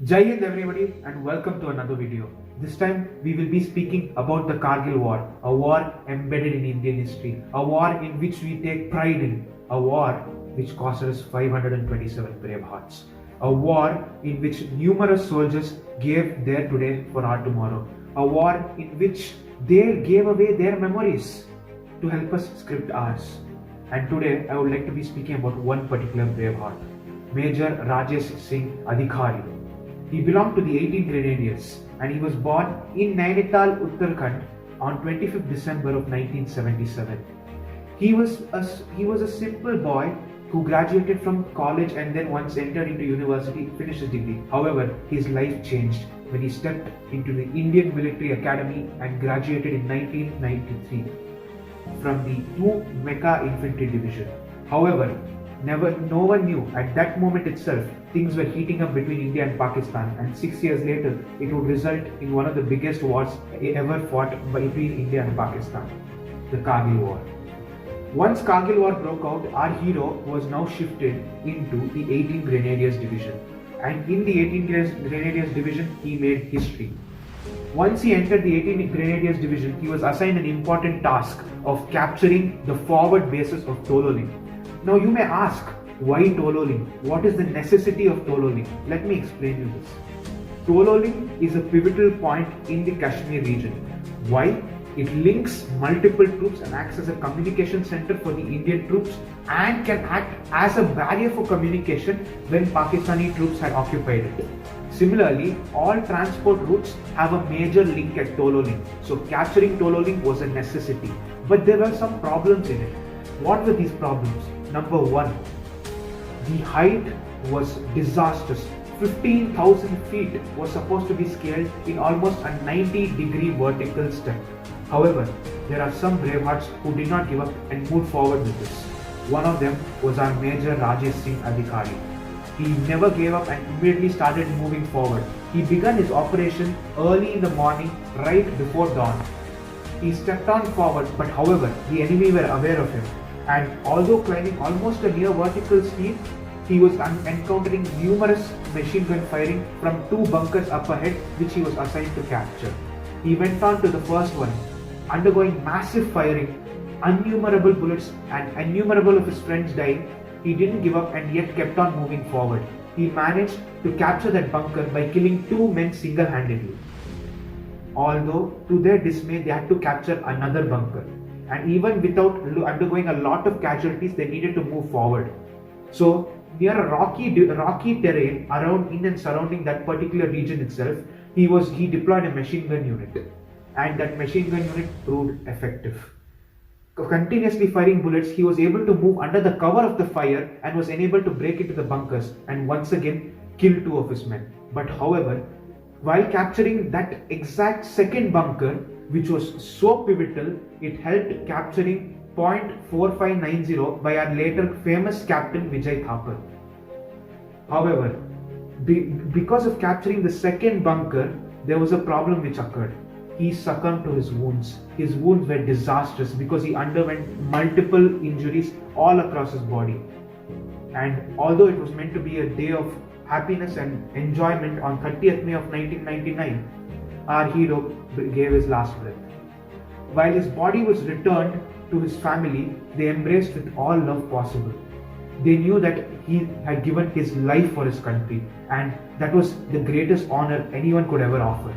Jai Hind everybody and welcome to another video. This time we will be speaking about the Kargil War, a war embedded in Indian history, a war in which we take pride in, a war which cost us 527 brave hearts, a war in which numerous soldiers gave their today for our tomorrow, a war in which they gave away their memories to help us script ours. And today I would like to be speaking about one particular brave heart, Major Rajesh Singh Adhikari. He belonged to the 18th Grenadiers and he was born in Nainital, Uttarakhand on 25th December of 1977. He was a simple boy who graduated from college and then once entered into university, finished his degree. However, his life changed when he stepped into the Indian Military Academy and graduated in 1993 from the 2 Mecca Infantry Division. However, no one knew at that moment itself things were heating up between India and Pakistan, and 6 years later it would result in one of the biggest wars ever fought between India and Pakistan, the Kargil War. Once Kargil War broke out, our hero was now shifted into the 18th Grenadiers Division, and in the 18th Grenadiers Division he made history. Once he entered the 18th Grenadiers Division, he was assigned an important task of capturing the forward bases of Tololing. Now you may ask, why Tololing? What is the necessity of Tololing? Let me explain you this. Tololing is a pivotal point in the Kashmir region. Why? It links multiple troops and acts as a communication center for the Indian troops and can act as a barrier for communication when Pakistani troops had occupied it. Similarly, all transport routes have a major link at Tololing. So capturing Tololing was a necessity. But there were some problems in it. What were these problems? Number one, the height was disastrous. 15,000 feet was supposed to be scaled in almost a 90-degree vertical step. However, there are some brave hearts who did not give up and moved forward with this. One of them was our Major Rajesh Singh Adhikari. He never gave up and immediately started moving forward. He began his operation early in the morning, right before dawn. He stepped on forward, but however, the enemy were aware of him. And although climbing almost a near vertical speed, he was encountering numerous machine gun firing from 2 bunkers up ahead, which he was assigned to capture. He went on to the first one, undergoing massive firing, innumerable bullets and innumerable of his friends dying. He didn't give up and yet kept on moving forward. He managed to capture that bunker by killing 2 men single-handedly. Although, to their dismay, they had to capture another bunker. And even without undergoing a lot of casualties, they needed to move forward. So, near a rocky terrain around in and surrounding that particular region itself, he deployed a machine gun unit, and that machine gun unit proved effective. Continuously firing bullets, he was able to move under the cover of the fire and was enabled to break into the bunkers and once again kill 2 of his men. But however, while capturing that exact second bunker, which was so pivotal, it helped capturing point 4590 by our later famous captain Vijay Thapar. However, because of capturing the second bunker, there was a problem which occurred. He succumbed to his wounds. His wounds were disastrous because he underwent multiple injuries all across his body. And although it was meant to be a day of happiness and enjoyment on 30th May of 1999, our hero gave his last breath. While his body was returned to his family, they embraced with all love possible. They knew that he had given his life for his country, and that was the greatest honor anyone could ever offer.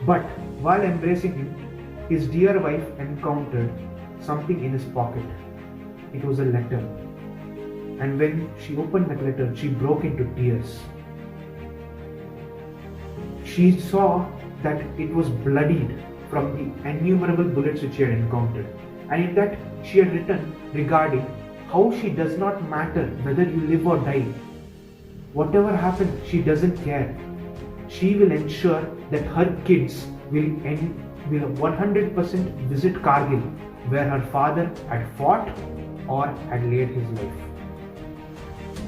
But while embracing him, his dear wife encountered something in his pocket. It was a letter. And when she opened that letter, she broke into tears. She saw that it was bloodied from the innumerable bullets which she had encountered. And in that, she had written regarding how she does not matter whether you live or die. Whatever happens, she doesn't care. She will ensure that her kids will 100% visit Kargil, where her father had fought or had laid his life.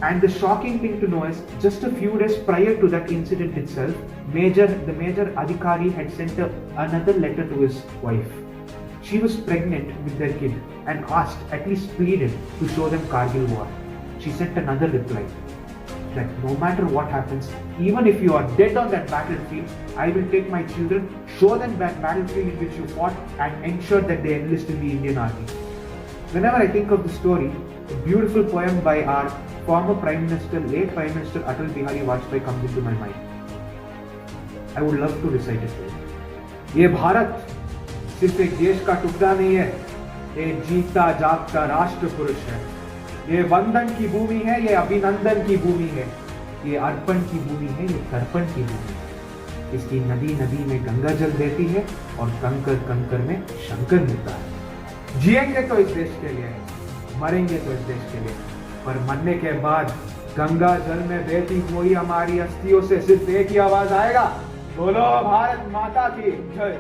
And the shocking thing to know is, just a few days prior to that incident itself, the Major Adhikari had sent another letter to his wife. She was pregnant with their kid and asked, at least pleaded, to show them Kargil War. She sent another reply. that no matter what happens, even if you are dead on that battlefield, I will take my children, show them that battlefield in which you fought, and ensure that they enlist in the Indian Army. Whenever I think of the story, a beautiful poem by our former Prime Minister, late Prime Minister Atal Bihari Vajpayee comes into my mind. I would love to recite it to you. ये भारत सिर्फ एक देश का टुकड़ा नहीं है, एक जीता जागता राष्ट्र पुरुष है। ये वंदन की भूमि है, ये अभिनंदन की भूमि है, ये अर्पण की भूमि है, ये तर्पण की भूमि है। इसकी नदी नदी में गंगा जल देती है और कंकर कंकर में शंकर मिलता है। जिएंगे तो इस देश के लिए, मरेंगे तो इस देश के लिए, पर मरने के बाद गंगा जल में बहती हुई हमारी अस्थियों से सिर्फ एक ही आवाज आएगा, बोलो भारत माता की जय।